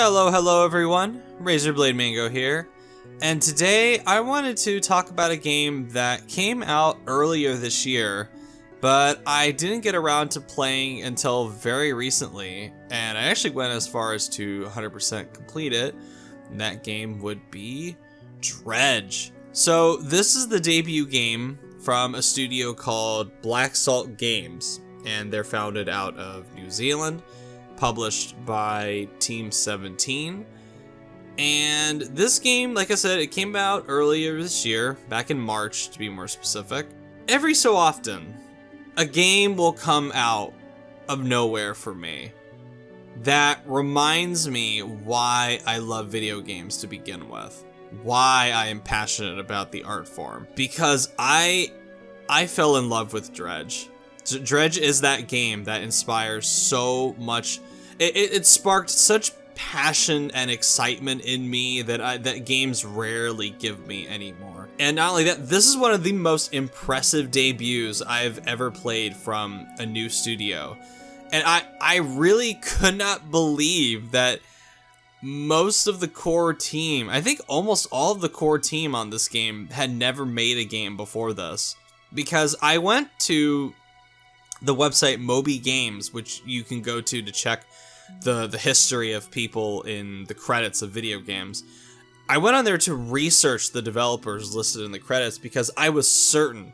Hello everyone, Razorblade Mango here, and today I wanted to talk about a game that came out earlier this year, but I didn't get around to playing until very recently, and I actually went as far as to 100% complete it, and that game would be Dredge. So this is the debut game from a studio called Black Salt Games, and they're founded out of New Zealand, published by Team 17. And this game, like I said, it came out earlier this year, back in March to be more specific. Every so often, a game will come out of nowhere for me that reminds me why I love video games to begin with, why I am passionate about the art form, because I fell in love with Dredge. Dredge is that game that inspires so much. It sparked such passion and excitement in me that games rarely give me anymore. And not only that, this is one of the most impressive debuts I've ever played from a new studio. And I really could not believe that most of the core team, I think almost all of the core team on this game, had never made a game before this. Because I went to the website Moby Games, which you can go to check the history of people in the credits of video games. I went on there to research the developers listed in the credits because I was certain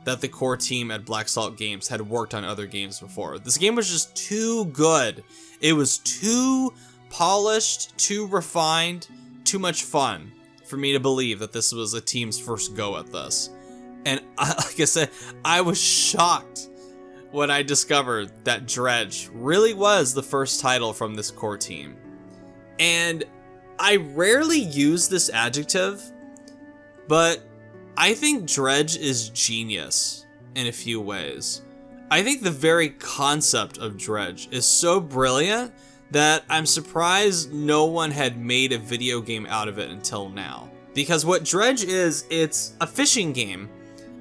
that the core team at Black Salt Games had worked on other games before. This game was just too good. It was too polished, too refined, too much fun for me to believe that this was a team's first go at this. And like I said, I was shocked when I discovered that Dredge really was the first title from this core team. And I rarely use this adjective, but I think Dredge is genius in a few ways. I think the very concept of Dredge is so brilliant that I'm surprised no one had made a video game out of it until now. Because what Dredge is, it's a fishing game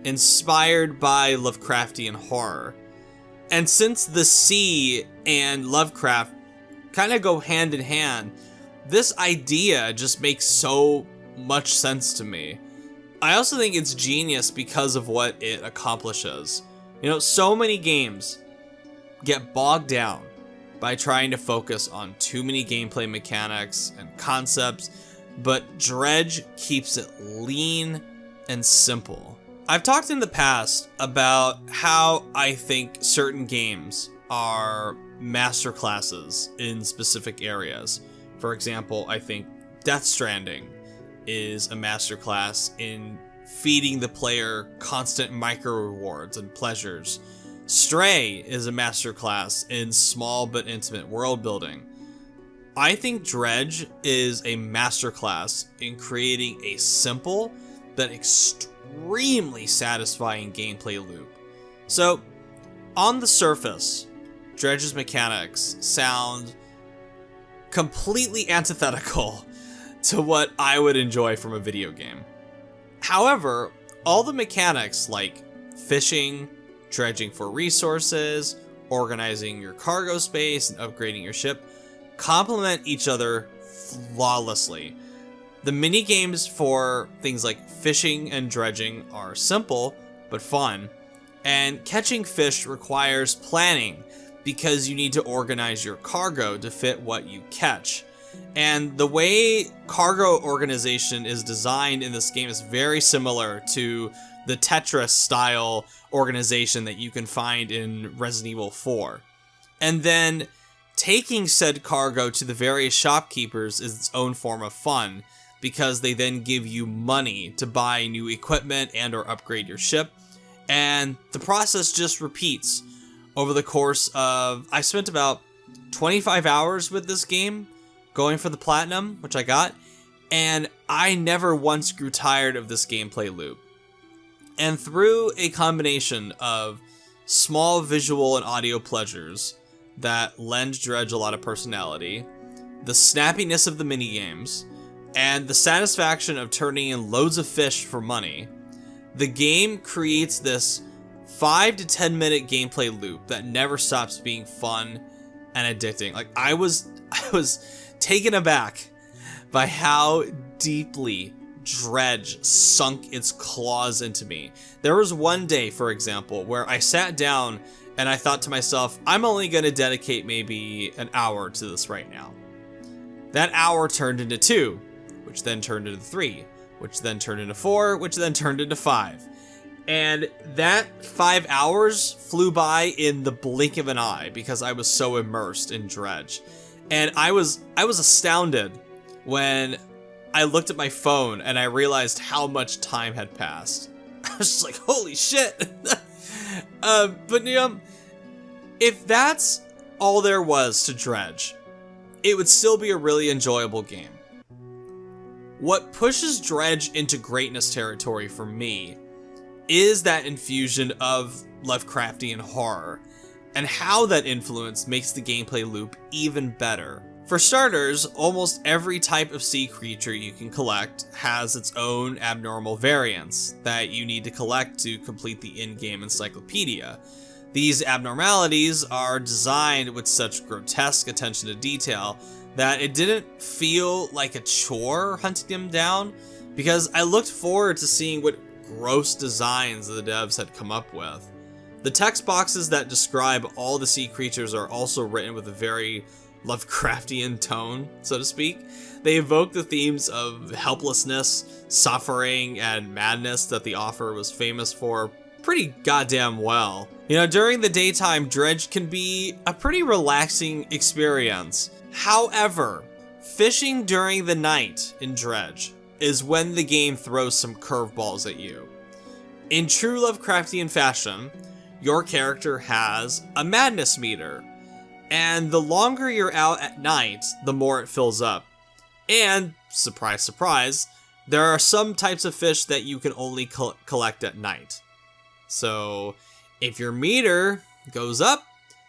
inspired by Lovecraftian horror. And since the sea and Lovecraft kind of go hand in hand, this idea just makes so much sense to me. I also think it's genius because of what it accomplishes. You know, so many games get bogged down by trying to focus on too many gameplay mechanics and concepts, but Dredge keeps it lean and simple. I've talked in the past about how I think certain games are masterclasses in specific areas. For example, I think Death Stranding is a masterclass in feeding the player constant micro rewards and pleasures. Stray is a masterclass in small but intimate world building. I think Dredge is a masterclass in creating a simple but extremely satisfying gameplay loop. So, on the surface, Dredge's mechanics sound completely antithetical to what I would enjoy from a video game. However, all the mechanics like fishing, dredging for resources, organizing your cargo space, and upgrading your ship complement each other flawlessly. The mini games for things like fishing and dredging are simple but fun, and catching fish requires planning because you need to organize your cargo to fit what you catch. And the way cargo organization is designed in this game is very similar to the Tetris style organization that you can find in Resident Evil 4. And then taking said cargo to the various shopkeepers is its own form of fun, because they then give you money to buy new equipment and or upgrade your ship. And the process just repeats over the course of, I spent about 25 hours with this game, going for the platinum, which I got, and I never once grew tired of this gameplay loop. And through a combination of small visual and audio pleasures that lend Dredge a lot of personality, the snappiness of the minigames, and the satisfaction of turning in loads of fish for money, the game creates this 5 to 10 minute gameplay loop that never stops being fun and addicting. Like I was taken aback by how deeply Dredge sunk its claws into me. There was one day, for example, where I sat down and I thought to myself, I'm only going to dedicate maybe an hour to this right now. That hour turned into 2, which then turned into 3, which then turned into 4, which then turned into 5. And that 5 hours flew by in the blink of an eye because I was so immersed in Dredge. And I was astounded when I looked at my phone and I realized how much time had passed. I was just like, holy shit. But you know, if that's all there was to Dredge, it would still be a really enjoyable game. What pushes Dredge into greatness territory for me is that infusion of Lovecraftian horror, and how that influence makes the gameplay loop even better. For starters, almost every type of sea creature you can collect has its own abnormal variants that you need to collect to complete the in-game encyclopedia. These abnormalities are designed with such grotesque attention to detail that it didn't feel like a chore hunting them down, because I looked forward to seeing what gross designs the devs had come up with. The text boxes that describe all the sea creatures are also written with a very Lovecraftian tone, so to speak. They evoke the themes of helplessness, suffering, and madness that the author was famous for pretty goddamn well. You know, during the daytime, Dredge can be a pretty relaxing experience. However, fishing during the night in Dredge is when the game throws some curveballs at you. In true Lovecraftian fashion, your character has a madness meter, and the longer you're out at night, the more it fills up. And, surprise, surprise, there are some types of fish that you can only collect at night. So, if your meter goes up,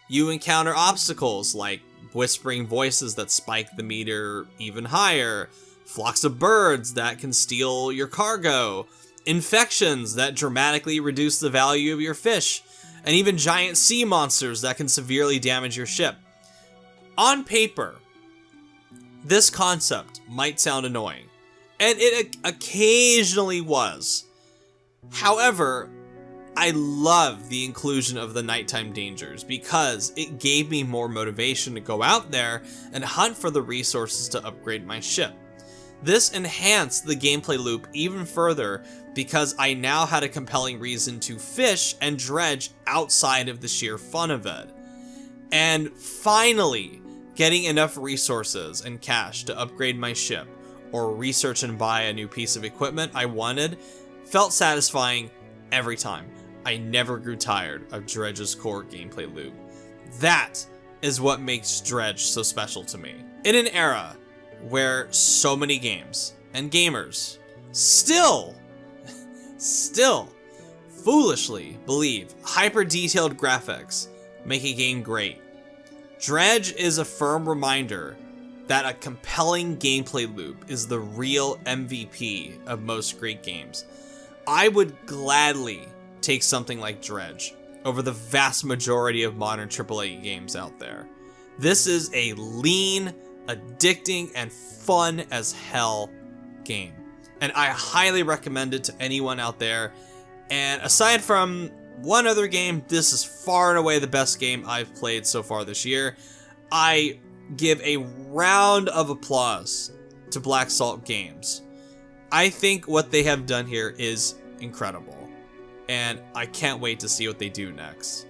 you encounter obstacles like whispering voices that spike the meter even higher, flocks of birds that can steal your cargo, infections that dramatically reduce the value of your fish, and even giant sea monsters that can severely damage your ship. On paper, this concept might sound annoying, and it occasionally was. However, I love the inclusion of the nighttime dangers because it gave me more motivation to go out there and hunt for the resources to upgrade my ship. This enhanced the gameplay loop even further because I now had a compelling reason to fish and dredge outside of the sheer fun of it. And finally, getting enough resources and cash to upgrade my ship or research and buy a new piece of equipment I wanted felt satisfying every time. I never grew tired of Dredge's core gameplay loop. That is what makes Dredge so special to me. In an era where so many games and gamers still foolishly believe hyper-detailed graphics make a game great, Dredge is a firm reminder that a compelling gameplay loop is the real MVP of most great games. I would gladly take something like Dredge over the vast majority of modern AAA games out there. This is a lean, addicting, and fun as hell game, and I highly recommend it to anyone out there. And aside from one other game, this is far and away the best game I've played so far this year. I give a round of applause to Black Salt Games. I think what they have done here is incredible, and I can't wait to see what they do next.